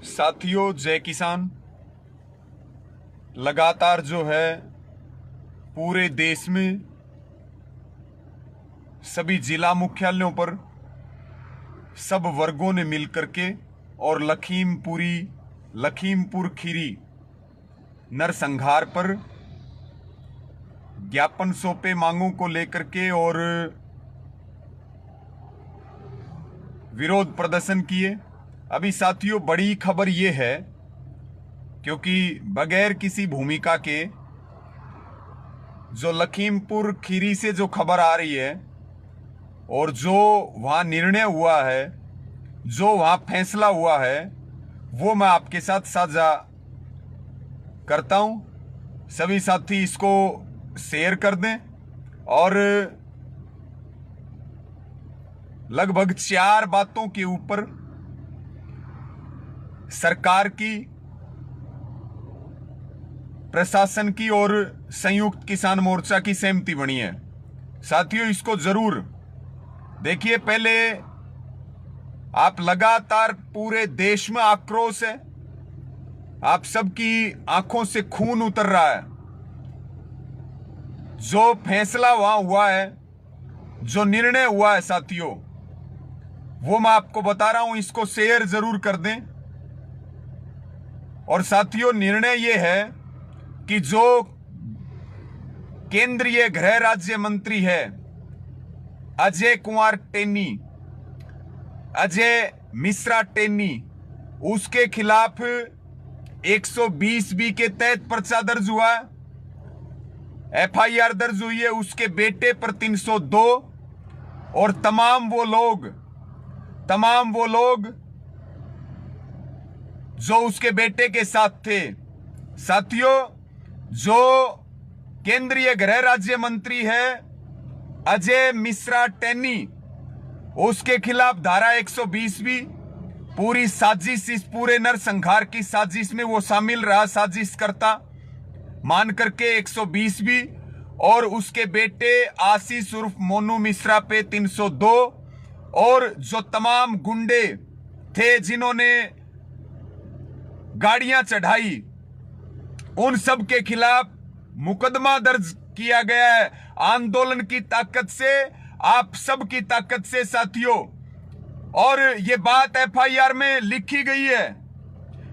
साथियों, जय किसान। लगातार जो है पूरे देश में सभी जिला मुख्यालयों पर सब वर्गों ने मिलकर के और लखीमपुर खीरी नरसंहार पर ज्ञापन सौंपे मांगों को लेकर के और विरोध प्रदर्शन किए। अभी साथियों, बड़ी खबर ये है, क्योंकि बगैर किसी भूमिका के जो लखीमपुर खीरी से जो खबर आ रही है और जो वहां निर्णय हुआ है, जो वहां फैसला हुआ है, वो मैं आपके साथ साझा करता हूं। सभी साथी इसको शेयर कर दें और लगभग 4 बातों के ऊपर सरकार की, प्रशासन की और संयुक्त किसान मोर्चा की सहमति बनी है। साथियों, इसको जरूर देखिए। पहले आप लगातार पूरे देश में आक्रोश है, आप सबकी आंखों से खून उतर रहा है। जो फैसला वहां हुआ है, जो निर्णय हुआ है साथियों, वो मैं आपको बता रहा हूं, इसको शेयर जरूर कर दें। और साथियों, निर्णय ये है कि जो केंद्रीय गृह राज्य मंत्री है अजय कुमार टेनी, अजय मिश्रा टेनी, उसके खिलाफ 120B के तहत पर्चा दर्ज हुआ है, FIR दर्ज हुई है। उसके बेटे पर 302 और तमाम वो लोग जो उसके बेटे के साथ थे। साथियों, जो केंद्रीय गृह राज्य मंत्री है अजय मिश्रा टेनी, उसके खिलाफ धारा 120B, पूरी साजिश, इस पूरे नरसंहार की साजिश में वो शामिल रहा, साजिश करता मान करके 120B, और उसके बेटे आशीष उर्फ मोनू मिश्रा पे 302, और जो तमाम गुंडे थे जिन्होंने गाड़ियां चढ़ाई, उन सब के खिलाफ मुकदमा दर्ज किया गया है। आंदोलन की ताकत से, आप सब की ताकत से साथियों। और ये बात FIR में लिखी गई है,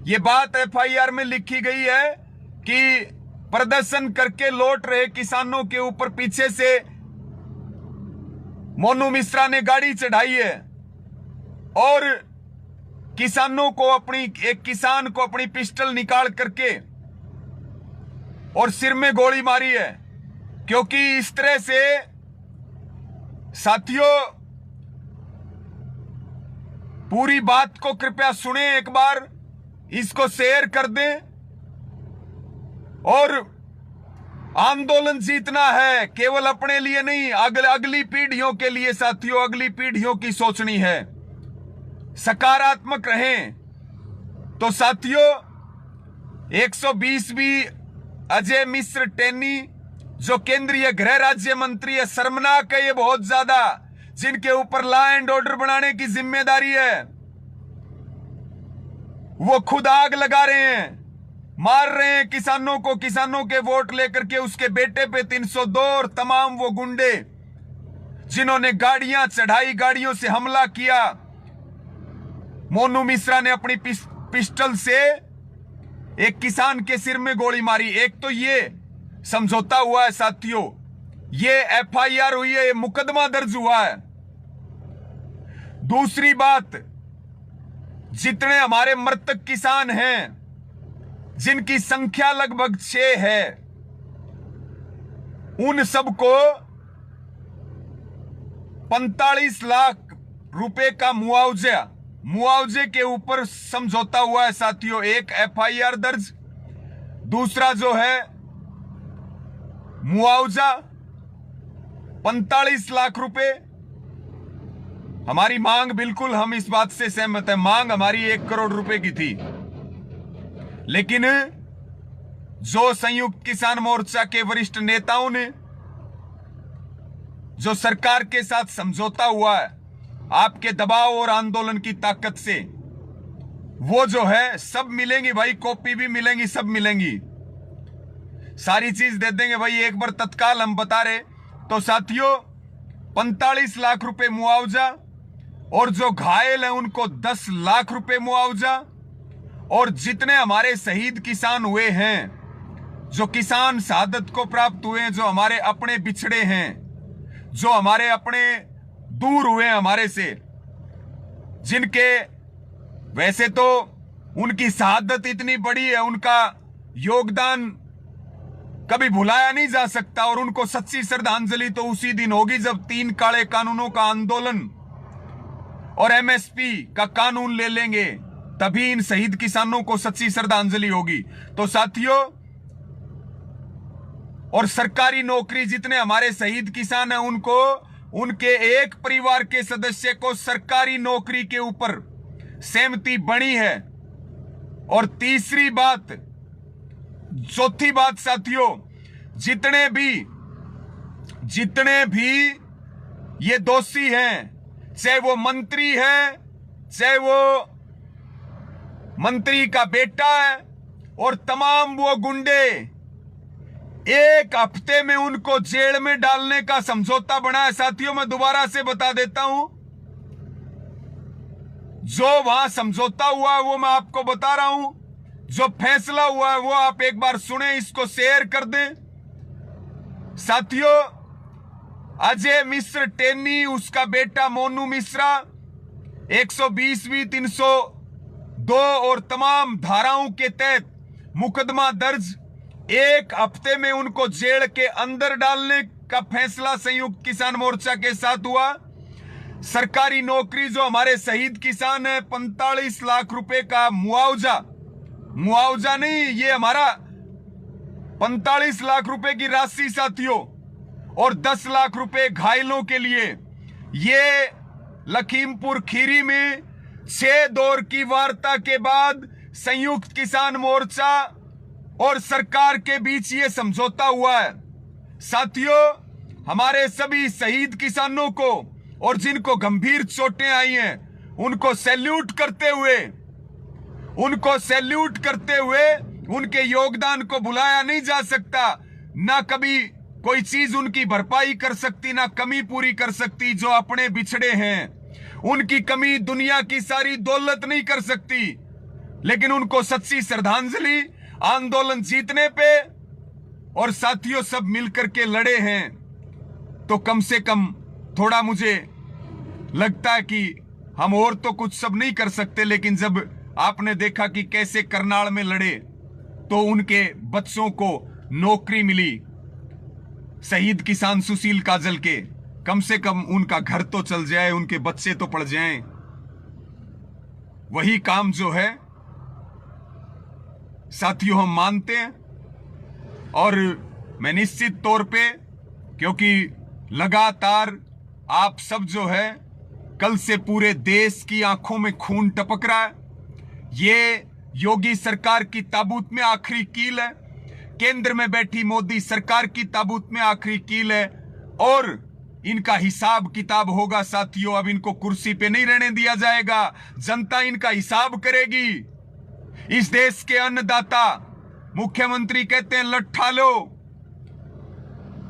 ये बात FIR में लिखी गई है कि प्रदर्शन करके लौट रहे किसानों के ऊपर पीछे से मोनू मिश्रा ने गाड़ी चढ़ाई है और एक किसान को अपनी पिस्टल निकाल करके और सिर में गोली मारी है। क्योंकि इस तरह से साथियों, पूरी बात को कृपया सुने एक बार, इसको शेयर कर दें। और आंदोलन जीतना है, केवल अपने लिए नहीं, अगली पीढ़ियों के लिए साथियों, अगली पीढ़ियों की सोचनी है। सकारात्मक रहें। तो साथियों, 120B अजय मिश्र टेनी, जो केंद्रीय गृह राज्य मंत्री है, शर्मनाक है ये बहुत ज्यादा, जिनके ऊपर लॉ एंड ऑर्डर बनाने की जिम्मेदारी है, वो खुद आग लगा रहे हैं, मार रहे हैं किसानों के वोट लेकर के। उसके बेटे पे 302 और तमाम वो गुंडे जिन्होंने गाड़ियां चढ़ाई, गाड़ियों से हमला किया। मोनू मिश्रा ने अपनी पिस्टल से एक किसान के सिर में गोली मारी। एक तो ये समझौता हुआ है साथियों, ये FIR हुई है, ये मुकदमा दर्ज हुआ है। दूसरी बात, जितने हमारे मृतक किसान हैं, जिनकी संख्या लगभग 6 है, उन सबको 45 लाख रुपए का मुआवजे के ऊपर समझौता हुआ है साथियों। एक FIR दर्ज, दूसरा जो है मुआवजा 45 लाख रुपए। हमारी मांग, बिल्कुल हम इस बात से सहमत हैं, मांग हमारी 1 करोड़ रुपए की थी। लेकिन जो संयुक्त किसान मोर्चा के वरिष्ठ नेताओं ने, जो सरकार के साथ समझौता हुआ है आपके दबाव और आंदोलन की ताकत से, वो जो है सब मिलेंगी भाई, कॉपी भी मिलेंगी, सब मिलेंगी, सारी चीज दे देंगे भाई। एक बार तत्काल हम बता रहे। तो साथियों 45 लाख रुपए मुआवजा, और जो घायल हैं उनको 10 लाख रुपए मुआवजा, और जितने हमारे शहीद किसान हुए हैं, जो किसान शहादत को प्राप्त हुए हैं, जो हमारे अपने बिछड़े हैं, जो हमारे अपने दूर हुए हैं हमारे से, जिनके वैसे तो उनकी शहादत इतनी बड़ी है, उनका योगदान कभी भुलाया नहीं जा सकता, और उनको सच्ची श्रद्धांजलि तो उसी दिन होगी जब 3 काले कानूनों का आंदोलन और एमएसपी का कानून ले लेंगे, तभी इन शहीद किसानों को सच्ची श्रद्धांजलि होगी। तो साथियों, और सरकारी नौकरी जितने हमारे शहीद किसान हैं उनको, उनके एक परिवार के सदस्य को सरकारी नौकरी के ऊपर सहमति बनी है। और तीसरी बात, चौथी बात साथियों, जितने भी ये दोषी हैं, चाहे वो मंत्री है, चाहे वो मंत्री का बेटा है, और तमाम वो गुंडे, 1 हफ्ते में उनको जेल में डालने का समझौता बना है। साथियों मैं दोबारा से बता देता हूं, जो वहां समझौता हुआ है वो मैं आपको बता रहा हूं, जो फैसला हुआ है वो आप एक बार सुने, इसको शेयर कर दें। साथियों अजय मिश्र टेनी, उसका बेटा मोनू मिश्रा 120वीं 302 और तमाम धाराओं के तहत मुकदमा दर्ज, 1 हफ्ते में उनको जेल के अंदर डालने का फैसला संयुक्त किसान मोर्चा के साथ हुआ। सरकारी नौकरी जो हमारे शहीद किसान है, 45 लाख रुपए का मुआवजा नहीं, ये हमारा 45 लाख रुपए की राशि साथियों, और 10 लाख रुपए घायलों के लिए। ये लखीमपुर खीरी में 6 दौर की वार्ता के बाद संयुक्त किसान मोर्चा और सरकार के बीच ये समझौता हुआ है। साथियों हमारे सभी शहीद किसानों को और जिनको गंभीर चोटें आई हैं उनको सैल्यूट करते हुए उनके योगदान को भुलाया नहीं जा सकता। ना कभी कोई चीज उनकी भरपाई कर सकती, ना कमी पूरी कर सकती। जो अपने बिछड़े हैं उनकी कमी दुनिया की सारी दौलत नहीं कर सकती, लेकिन उनको सच्ची श्रद्धांजलि आंदोलन जीतने पे, और साथियों सब मिलकर के लड़े हैं। तो कम से कम थोड़ा मुझे लगता है कि हम और तो कुछ सब नहीं कर सकते, लेकिन जब आपने देखा कि कैसे करनाल में लड़े तो उनके बच्चों को नौकरी मिली, शहीद किसान सुशील काजल के, कम से कम उनका घर तो चल जाए, उनके बच्चे तो पढ़ जाएं। वही काम जो है साथियों हम मानते हैं, और मैं निश्चित तौर पे, क्योंकि लगातार आप सब जो है कल से पूरे देश की आंखों में खून टपक रहा है। ये योगी सरकार की ताबूत में आखिरी कील है, केंद्र में बैठी मोदी सरकार की ताबूत में आखिरी कील है, और इनका हिसाब किताब होगा साथियों। अब इनको कुर्सी पे नहीं रहने दिया जाएगा, जनता इनका हिसाब करेगी। इस देश के अन्नदाता मुख्यमंत्री कहते हैं लट्ठा लो,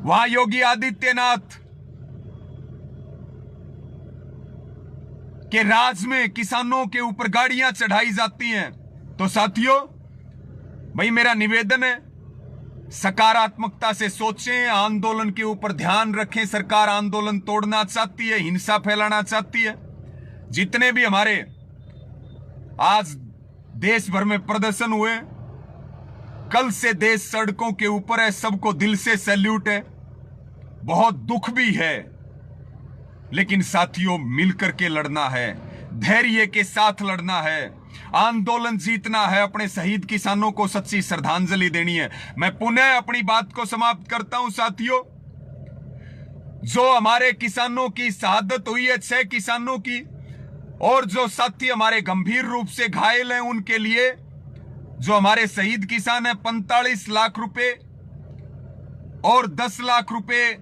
वहां योगी आदित्यनाथ के राज में किसानों के ऊपर गाड़ियां चढ़ाई जाती हैं। तो साथियों भाई मेरा निवेदन है, सकारात्मकता से सोचें, आंदोलन के ऊपर ध्यान रखें। सरकार आंदोलन तोड़ना चाहती है, हिंसा फैलाना चाहती है। जितने भी हमारे आज देश भर में प्रदर्शन हुए, कल से देश सड़कों के ऊपर है, सबको दिल से सैल्यूट है। बहुत दुख भी है, लेकिन साथियों मिलकर के लड़ना है, धैर्य के साथ लड़ना है, आंदोलन जीतना है, अपने शहीद किसानों को सच्ची श्रद्धांजलि देनी है। मैं पुनः अपनी बात को समाप्त करता हूं साथियों, जो हमारे किसानों की शहादत हुई है, 6 किसानों की, और जो साथी हमारे गंभीर रूप से घायल हैं उनके लिए, जो हमारे शहीद किसान हैं, 45 लाख रुपए और 10 लाख रुपए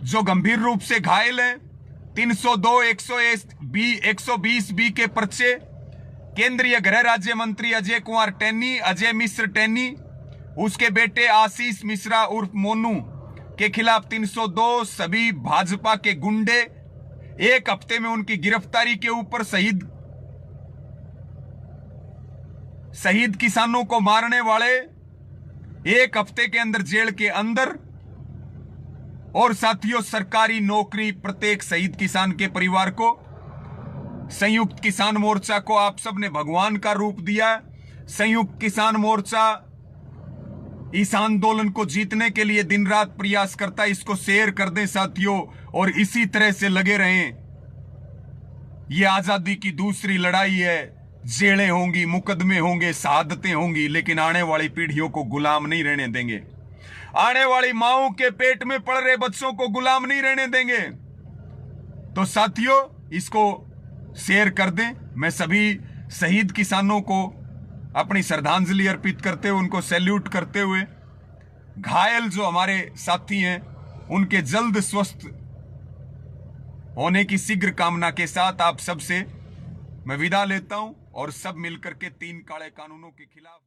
जो गंभीर रूप से घायल हैं, 302 120 बी के पर्चे केंद्रीय गृह राज्य मंत्री अजय कुमार टैनी, अजय मिश्र टैनी, उसके बेटे आशीष मिश्रा उर्फ मोनू के खिलाफ 302 सभी भाजपा के गुंडे, एक हफ्ते में उनकी गिरफ्तारी के ऊपर शहीद किसानों को मारने वाले एक हफ्ते के अंदर जेल के अंदर। और साथियों, सरकारी नौकरी प्रत्येक शहीद किसान के परिवार को। संयुक्त किसान मोर्चा को आप सबने भगवान का रूप दिया। संयुक्त किसान मोर्चा इस आंदोलन को जीतने के लिए दिन रात प्रयास करता है। इसको शेयर कर दें साथियों, और इसी तरह से लगे रहें। यह आजादी की दूसरी लड़ाई है। जेलें होंगी, मुकदमे होंगे, शहादतें होंगी, लेकिन आने वाली पीढ़ियों को गुलाम नहीं रहने देंगे। आने वाली माओं के पेट में पड़ रहे बच्चों को गुलाम नहीं रहने देंगे। तो साथियों, इसको शेयर कर दें। मैं सभी शहीद किसानों को अपनी श्रद्धांजलि अर्पित करते हुए, उनको सैल्यूट करते हुए, घायल जो हमारे साथी हैं उनके जल्द स्वस्थ होने की शीघ्र कामना के साथ आप सबसे मैं विदा लेता हूं। और सब मिलकर के 3 काले कानूनों के खिलाफ